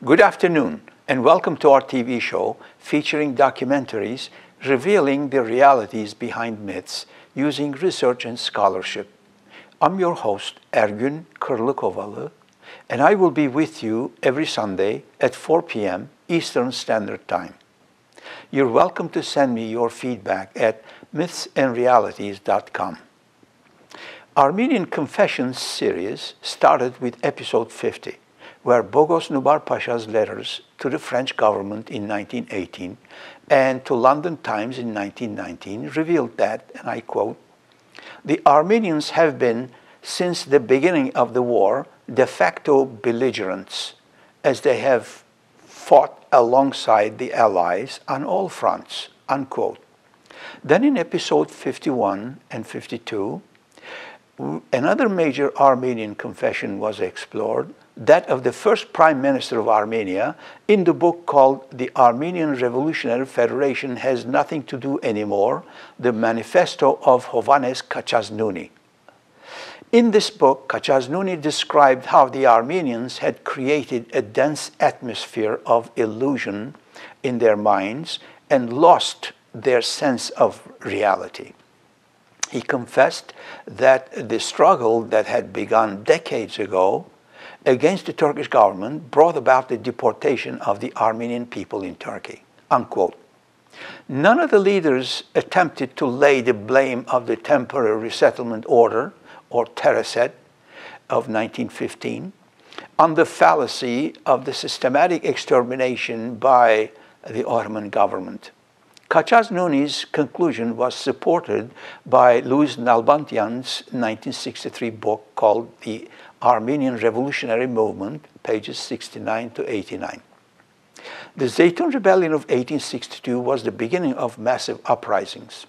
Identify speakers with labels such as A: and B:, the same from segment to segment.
A: Good afternoon, and welcome to our TV show featuring documentaries revealing the realities behind myths using research and scholarship. I'm your host, Ergün Kırlıkovalı, and I will be with you every Sunday at 4 p.m. Eastern Standard Time. You're welcome to send me your feedback at mythsandrealities.com. Armenian Confessions series started with episode 50, where Boghos Nubar Pasha's letters to the French government in 1918 and to London Times in 1919 revealed that, and I quote, "The Armenians have been, since the beginning of the war, de facto belligerents, as they have fought alongside the Allies on all fronts," unquote. Then in episode 51 and 52, another major Armenian confession was explored, that of the first Prime Minister of Armenia, in the book called The Armenian Revolutionary Federation Has Nothing to Do Anymore, the Manifesto of Hovannes Katchznouni. In this book, Katchaznouni described how the Armenians had created a dense atmosphere of illusion in their minds and lost their sense of reality. He confessed that the struggle that had begun decades ago against the Turkish government brought about the deportation of the Armenian people in Turkey, unquote. None of the leaders attempted to lay the blame of the temporary resettlement order, or TERESET, of 1915, on the fallacy of the systematic extermination by the Ottoman government. Katchaznouni's conclusion was supported by Louise Nalbandian's 1963 book called The Armenian Revolutionary Movement, pages 69 to 89. The Zeitun Rebellion of 1862 was the beginning of massive uprisings.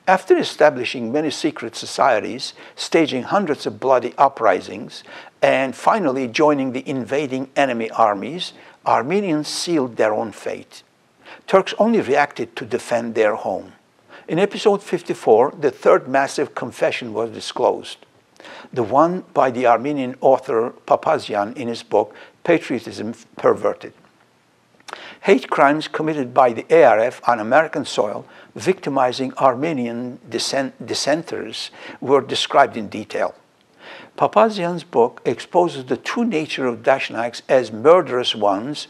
A: After establishing many secret societies, staging hundreds of bloody uprisings, and finally joining the invading enemy armies, Armenians sealed their own fate. Turks only reacted to defend their home. In episode 54, the third massive confession was disclosed, the one by the Armenian author Papazian in his book Patriotism Perverted. Hate crimes committed by the ARF on American soil, victimizing Armenian dissenters, were described in detail. Papazian's book exposes the true nature of Dashnaks as murderous ones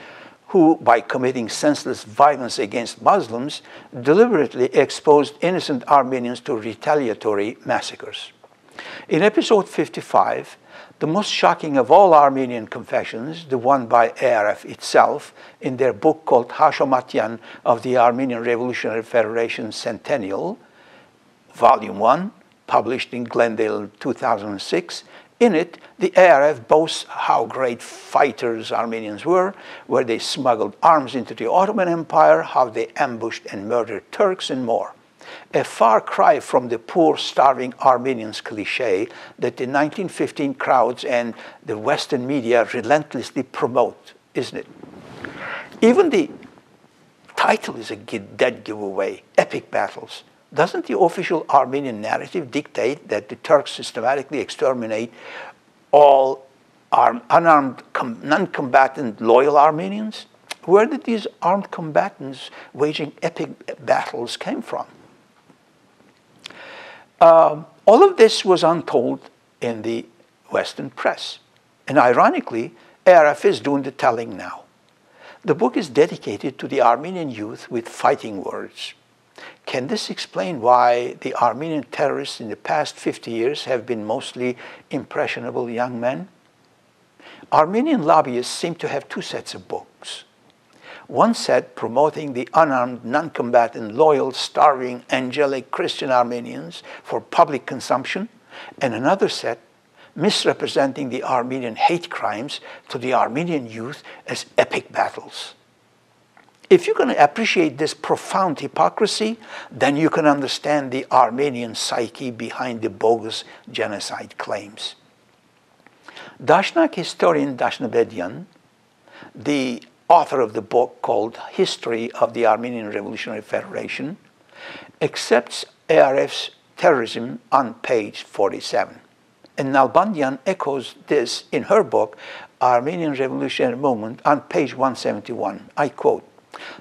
A: who, by committing senseless violence against Muslims, deliberately exposed innocent Armenians to retaliatory massacres. In episode 55, the most shocking of all Armenian confessions, the one by ARF itself, in their book called Houshamatyan of the Armenian Revolutionary Federation Centennial, Volume 1, published in Glendale 2006, in it, the ARF boasts how great fighters Armenians were, where they smuggled arms into the Ottoman Empire, how they ambushed and murdered Turks, and more. A far cry from the poor, starving Armenians cliché that the 1915 crowds and the Western media relentlessly promote, isn't it? Even the title is a dead giveaway, Epic Battles. Doesn't the official Armenian narrative dictate that the Turks systematically exterminate all unarmed, non-combatant, loyal Armenians? Where did these armed combatants waging epic battles come from? All of this was untold in the Western press. And ironically, ARF is doing the telling now. The book is dedicated to the Armenian youth with fighting words. Can this explain why the Armenian terrorists in the past 50 years have been mostly impressionable young men? Armenian lobbyists seem to have two sets of books. One set promoting the unarmed, non-combatant, loyal, starving, angelic Christian Armenians for public consumption, and another set misrepresenting the Armenian hate crimes to the Armenian youth as epic battles. If you're going to appreciate this profound hypocrisy, then you can understand the Armenian psyche behind the bogus genocide claims. Dashnak historian Dashnabedian, the author of the book called History of the Armenian Revolutionary Federation, accepts ARF's terrorism on page 47. And Nalbandian echoes this in her book Armenian Revolutionary Movement on page 171. I quote,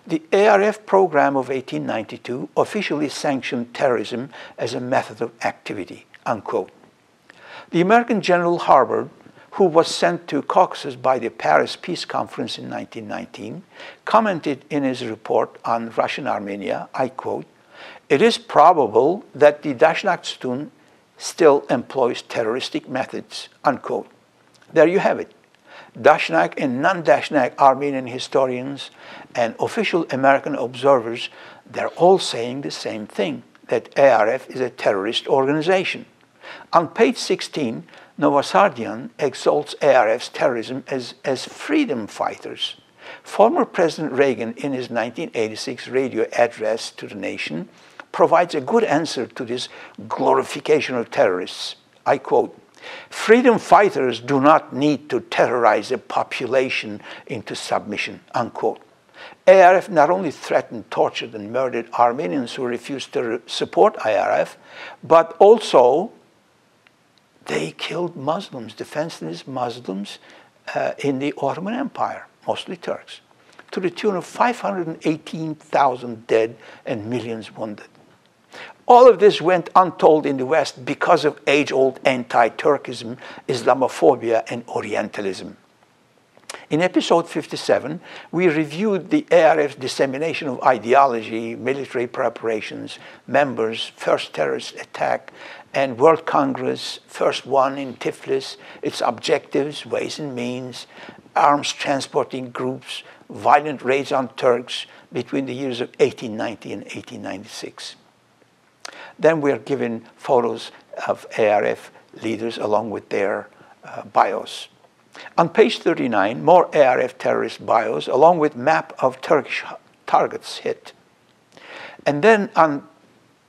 A: "The ARF program of 1892 officially sanctioned terrorism as a method of activity," unquote. The American General Harvard, who was sent to Caucasus by the Paris Peace Conference in 1919, commented in his report on Russian Armenia, I quote, "It is probable that the Dashnak still employs terroristic methods," unquote. There you have it. Dashnak and non-Dashnak Armenian historians and official American observers, they're all saying the same thing, that ARF is a terrorist organization. On page 16, Novasardian exalts ARF's terrorism as freedom fighters. Former President Reagan, in his 1986 radio address to the nation, provides a good answer to this glorification of terrorists. I quote, "Freedom fighters do not need to terrorize a population into submission," unquote. ARF not only threatened, tortured, and murdered Armenians who refused to support ARF, but also they killed Muslims, defenseless Muslims in the Ottoman Empire, mostly Turks, to the tune of 518,000 dead and millions wounded. All of this went untold in the West because of age-old anti-Turkism, Islamophobia, and Orientalism. In episode 57, we reviewed the ARF's dissemination of ideology, military preparations, members, first terrorist attack, and World Congress, first one in Tiflis, its objectives, ways and means, arms transporting groups, violent raids on Turks between the years of 1890 and 1896. Then we are given photos of ARF leaders along with their bios. On page 39, more ARF terrorist bios along with map of Turkish targets hit. And then on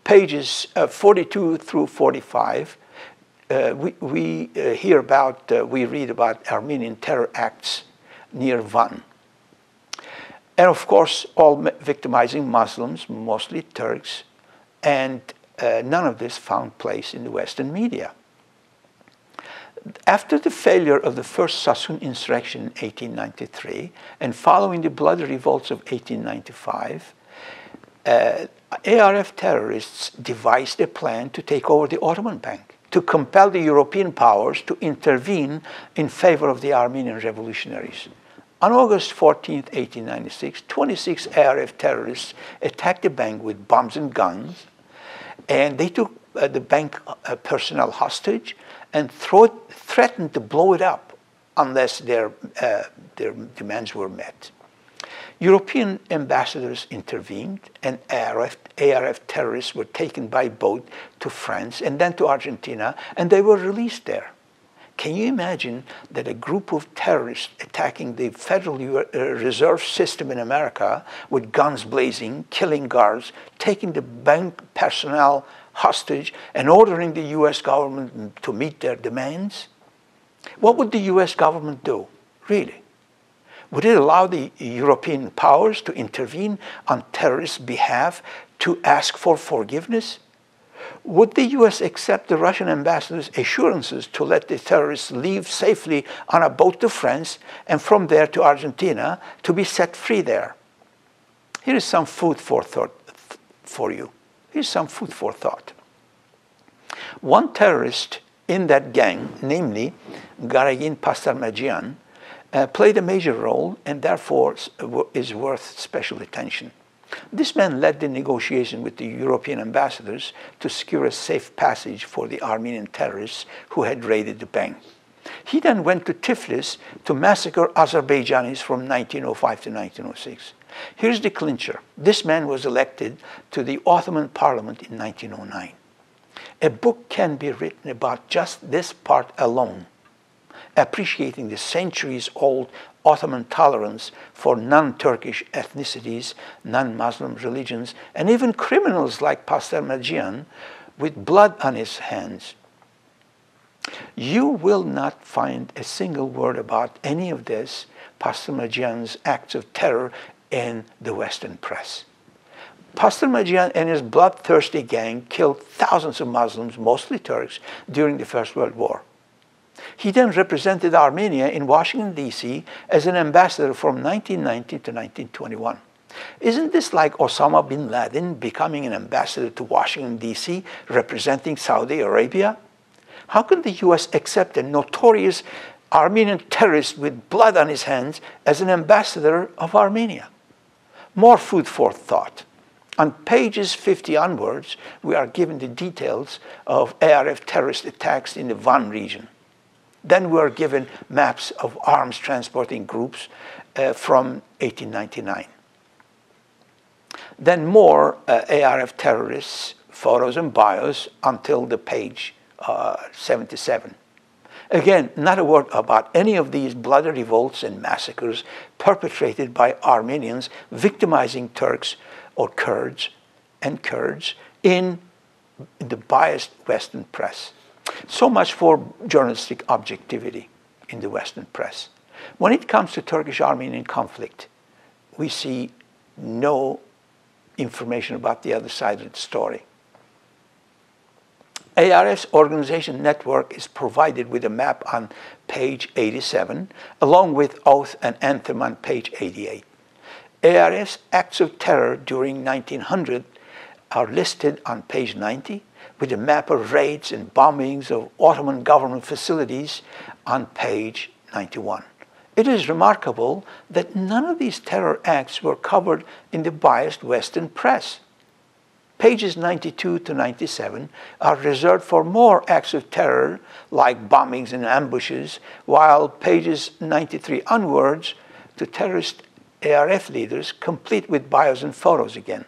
A: pages 42 through 45, we read about Armenian terror acts near Van. And of course, all victimizing Muslims, mostly Turks, and none of this found place in the Western media. After the failure of the first Sassoon insurrection in 1893 and following the bloody revolts of 1895, ARF terrorists devised a plan to take over the Ottoman Bank, to compel the European powers to intervene in favor of the Armenian revolutionaries. On August 14, 1896, 26 ARF terrorists attacked the bank with bombs and guns, and they took the bank personnel hostage and threatened to blow it up unless their demands were met. European ambassadors intervened, and ARF terrorists were taken by boat to France and then to Argentina, and they were released there. Can you imagine that a group of terrorists attacking the Federal Reserve System in America with guns blazing, killing guards, taking the bank personnel hostage, and ordering the U.S. government to meet their demands? What would the U.S. government do, really? Would it allow the European powers to intervene on terrorists' behalf to ask for forgiveness? Would the U.S. accept the Russian ambassador's assurances to let the terrorists leave safely on a boat to France and from there to Argentina to be set free there? Here is some food for thought for you. Here's some food for thought. One terrorist in that gang, namely Garegin Pasdermadjian, played a major role and therefore is worth special attention. This man led the negotiation with the European ambassadors to secure a safe passage for the Armenian terrorists who had raided the bank. He then went to Tiflis to massacre Azerbaijanis from 1905 to 1906. Here's the clincher. This man was elected to the Ottoman Parliament in 1909. A book can be written about just this part alone, appreciating the centuries-old Ottoman tolerance for non-Turkish ethnicities, non-Muslim religions, and even criminals like Pasdermadjian with blood on his hands. You will not find a single word about any of this, Pasdermadjian's acts of terror, in the Western press. Pasdermadjian and his bloodthirsty gang killed thousands of Muslims, mostly Turks, during the First World War. He then represented Armenia in Washington, D.C. as an ambassador from 1990 to 1921. Isn't this like Osama Bin Laden becoming an ambassador to Washington, D.C., representing Saudi Arabia? How can the U.S. accept a notorious Armenian terrorist with blood on his hands as an ambassador of Armenia? More food for thought. On pages 50 onwards, we are given the details of ARF terrorist attacks in the Van region. Then we are given maps of arms transporting groups from 1899. Then more ARF terrorists, photos and bios until the page 77. Again, not a word about any of these bloody revolts and massacres perpetrated by Armenians victimizing Turks or Kurds in the biased Western press. So much for journalistic objectivity in the Western press. When it comes to Turkish-Armenian conflict, we see no information about the other side of the story. ARF's organization network is provided with a map on page 87, along with oath and anthem on page 88. ARF's acts of terror during 1900 are listed on page 90, with a map of raids and bombings of Ottoman government facilities on page 91. It is remarkable that none of these terror acts were covered in the biased Western press. Pages 92 to 97 are reserved for more acts of terror, like bombings and ambushes, while pages 93 onwards to terrorist ARF leaders, complete with bios and photos again.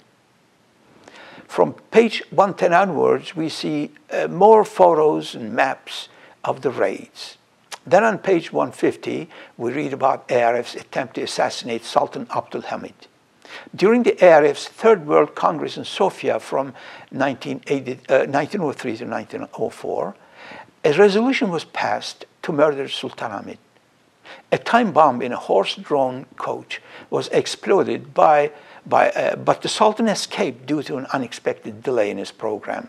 A: From page 110 onwards, we see more photos and maps of the raids. Then on page 150, we read about ARF's attempt to assassinate Sultan Abdul Hamid. During the ARF's Third World Congress in Sofia from 1903 to 1904, a resolution was passed to murder Sultan Hamid. A time bomb in a horse-drawn coach was exploded, but the Sultan escaped due to an unexpected delay in his program.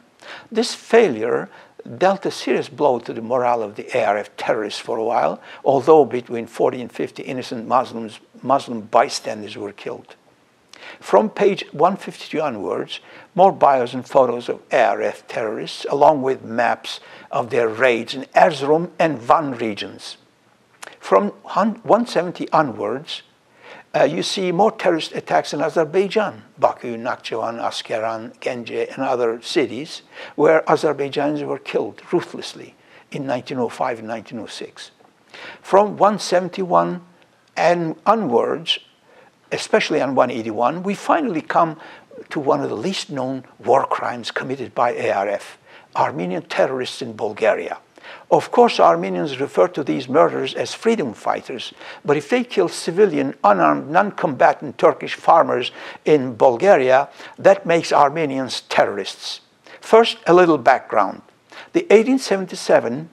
A: This failure dealt a serious blow to the morale of the ARF terrorists for a while, although between 40 and 50 innocent Muslim bystanders were killed. From page 152 onwards, more bios and photos of ARF terrorists, along with maps of their raids in Erzurum and Van regions. From 170 onwards, you see more terrorist attacks in Azerbaijan, Baku, Nakhchivan, Askeran, Genge, and other cities, where Azerbaijanis were killed ruthlessly in 1905 and 1906. From 171 and onwards, especially on 181, we finally come to one of the least known war crimes committed by ARF, Armenian terrorists in Bulgaria. Of course, Armenians refer to these murderers as freedom fighters, but if they kill civilian, unarmed, non-combatant Turkish farmers in Bulgaria, that makes Armenians terrorists. First, a little background. The 1877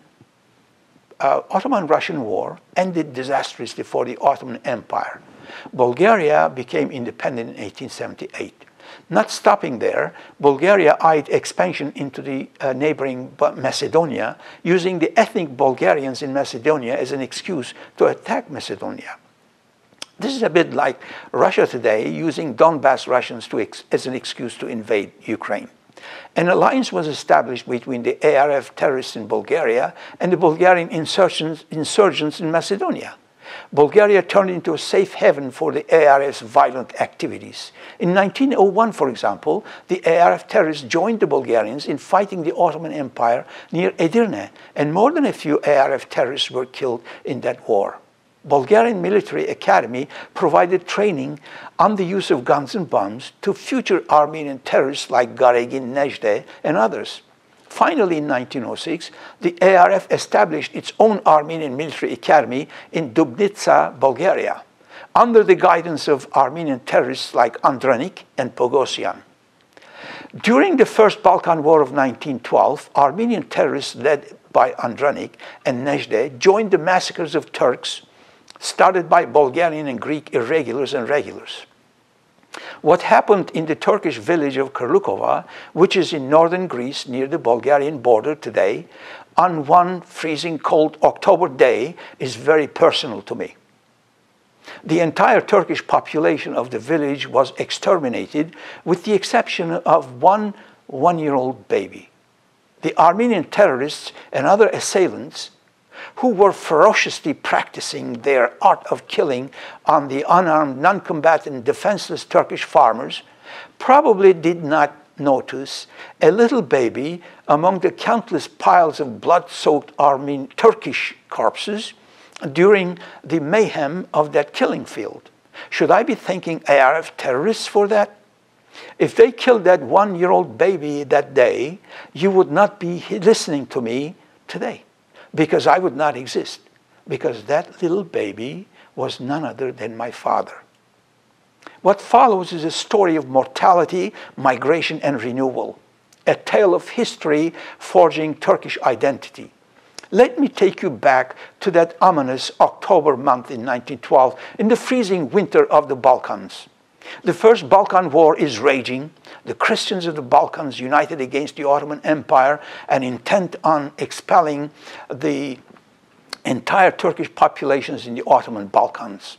A: Ottoman-Russian War ended disastrously for the Ottoman Empire. Bulgaria became independent in 1878. Not stopping there, Bulgaria eyed expansion into the neighboring Macedonia, using the ethnic Bulgarians in Macedonia as an excuse to attack Macedonia. This is a bit like Russia today using Donbass Russians as an excuse to invade Ukraine. An alliance was established between the ARF terrorists in Bulgaria and the Bulgarian insurgents in Macedonia. Bulgaria turned into a safe haven for the ARF's violent activities. In 1901, for example, the ARF terrorists joined the Bulgarians in fighting the Ottoman Empire near Edirne, and more than a few ARF terrorists were killed in that war. Bulgarian Military Academy provided training on the use of guns and bombs to future Armenian terrorists like Garegin, Nejde, and others. Finally, in 1906, the ARF established its own Armenian Military Academy in Dubnitsa, Bulgaria, under the guidance of Armenian terrorists like Andranik and Pogosyan. During the First Balkan War of 1912, Armenian terrorists led by Andranik and Nejde joined the massacres of Turks started by Bulgarian and Greek irregulars and regulars. What happened in the Turkish village of Karlukova, which is in northern Greece near the Bulgarian border today, on one freezing cold October day is very personal to me. The entire Turkish population of the village was exterminated with the exception of one one-year-old baby. The Armenian terrorists and other assailants who were ferociously practicing their art of killing on the unarmed, non-combatant, defenseless Turkish farmers probably did not notice a little baby among the countless piles of blood-soaked Turkish corpses during the mayhem of that killing field. Should I be thanking ARF terrorists for that? If they killed that one-year-old baby that day, you would not be listening to me today, because I would not exist, because that little baby was none other than my father. What follows is a story of mortality, migration, and renewal, a tale of history forging Turkish identity. Let me take you back to that ominous October month in 1912, in the freezing winter of the Balkans. The First Balkan War is raging. The Christians of the Balkans united against the Ottoman Empire and intent on expelling the entire Turkish populations in the Ottoman Balkans.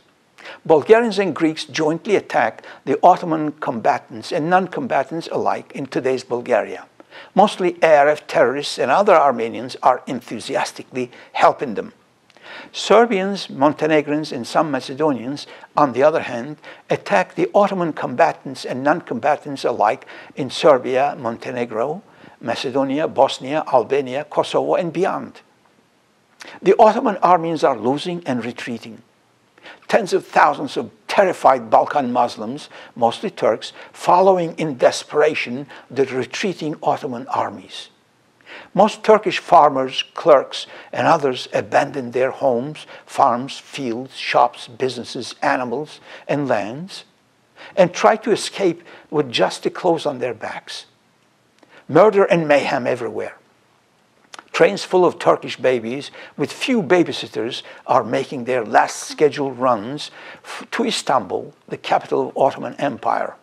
A: Bulgarians and Greeks jointly attacked the Ottoman combatants and non-combatants alike in today's Bulgaria. Mostly ARF terrorists and other Armenians are enthusiastically helping them. Serbians, Montenegrins, and some Macedonians, on the other hand, attacked the Ottoman combatants and non-combatants alike in Serbia, Montenegro, Macedonia, Bosnia, Albania, Kosovo, and beyond. The Ottoman Armenians are losing and retreating. Tens of thousands of terrified Balkan Muslims, mostly Turks, following in desperation the retreating Ottoman armies. Most Turkish farmers, clerks, and others abandoned their homes, farms, fields, shops, businesses, animals, and lands, and tried to escape with just the clothes on their backs. Murder and mayhem everywhere. Trains full of Turkish babies with few babysitters are making their last scheduled runs to Istanbul, the capital of Ottoman Empire.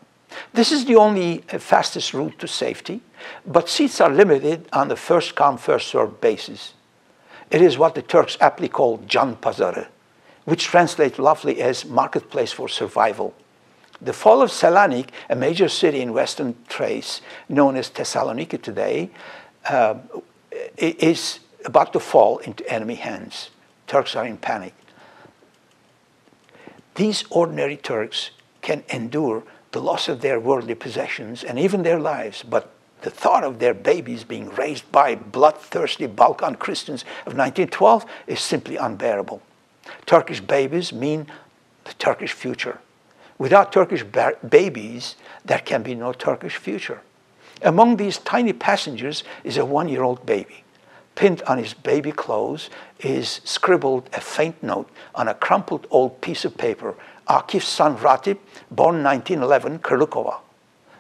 A: This is the only fastest route to safety, but seats are limited on the first-come, first-served basis. It is what the Turks aptly call Can Pazarı, which translates roughly as marketplace for survival. The fall of Selanik, a major city in western Thrace, known as Thessaloniki today, is about to fall into enemy hands. Turks are in panic. These ordinary Turks can endure the loss of their worldly possessions and even their lives, but the thought of their babies being raised by bloodthirsty Balkan Christians of 1912 is simply unbearable. Turkish babies mean the Turkish future. Without Turkish babies, there can be no Turkish future. Among these tiny passengers is a one-year-old baby. Pinned on his baby clothes is scribbled a faint note on a crumpled old piece of paper. Akif's son Ratip, born 1911, Kurlukova.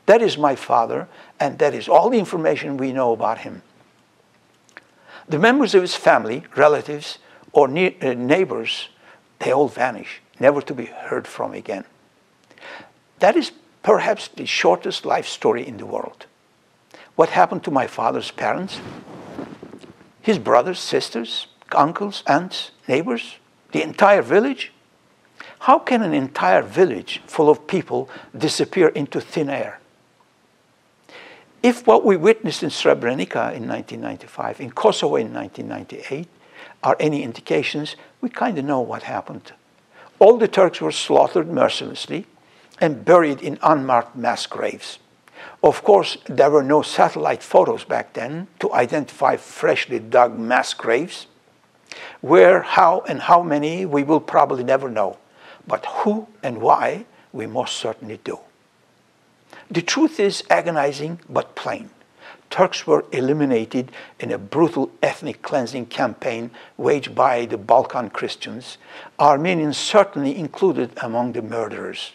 A: That is my father, and that is all the information we know about him. The members of his family, relatives, or neighbors, they all vanish, never to be heard from again. That is perhaps the shortest life story in the world. What happened to my father's parents? His brothers, sisters, uncles, aunts, neighbors, the entire village? How can an entire village full of people disappear into thin air? If what we witnessed in Srebrenica in 1995, in Kosovo in 1998, are any indications, we kind of know what happened. All the Turks were slaughtered mercilessly and buried in unmarked mass graves. Of course, there were no satellite photos back then to identify freshly dug mass graves. Where, how, and how many, we will probably never know. But who and why, we most certainly do. The truth is agonizing but plain. Turks were eliminated in a brutal ethnic cleansing campaign waged by the Balkan Christians, Armenians certainly included among the murderers.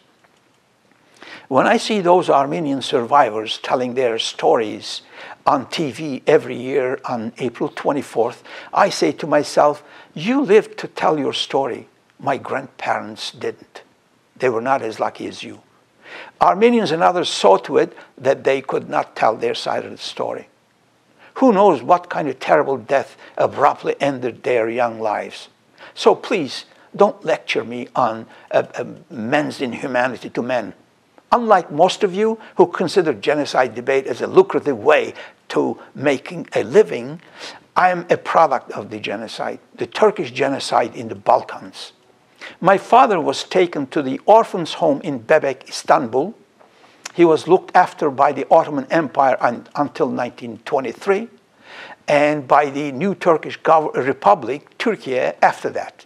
A: When I see those Armenian survivors telling their stories on TV every year on April 24th, I say to myself, you lived to tell your story. My grandparents didn't. They were not as lucky as you. Armenians and others saw to it that they could not tell their side of the story. Who knows what kind of terrible death abruptly ended their young lives. So please, don't lecture me on men's inhumanity to men. Unlike most of you who consider genocide debate as a lucrative way to making a living, I am a product of the genocide, the Turkish genocide in the Balkans. My father was taken to the orphans' home in Bebek, Istanbul. He was looked after by the Ottoman Empire until 1923, and by the new Turkish Republic, Turkey, after that.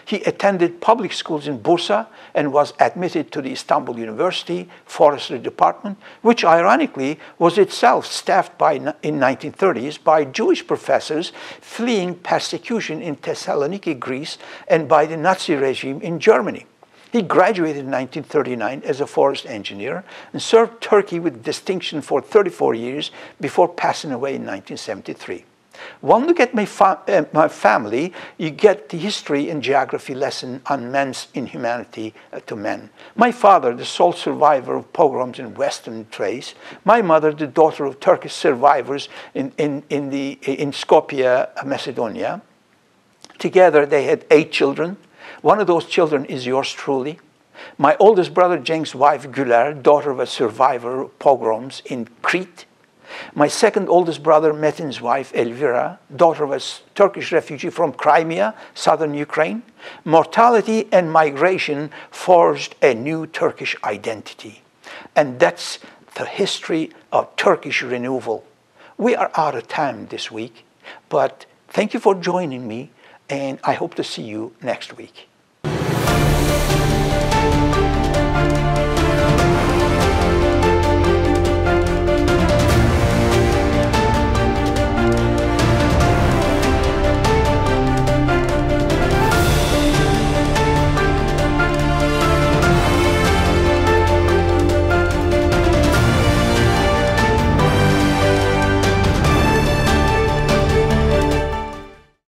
A: He attended public schools in Bursa and was admitted to the Istanbul University Forestry Department, which ironically was itself staffed in 1930s by Jewish professors fleeing persecution in Thessaloniki, Greece, and by the Nazi regime in Germany. He graduated in 1939 as a forest engineer and served Turkey with distinction for 34 years before passing away in 1973. One look at my family, you get the history and geography lesson on men's inhumanity to men. My father, the sole survivor of pogroms in Western Thrace. My mother, the daughter of Turkish survivors in Skopje, Macedonia. Together they had 8 children. One of those children is yours truly. My oldest brother, Cenk's wife, Güler, daughter of a survivor of pogroms in Crete. My second oldest brother, Metin's wife, Elvira, daughter of a Turkish refugee from Crimea, southern Ukraine. Mortality and migration forged a new Turkish identity. And that's the history of Turkish renewal. We are out of time this week, but thank you for joining me, and I hope to see you next week.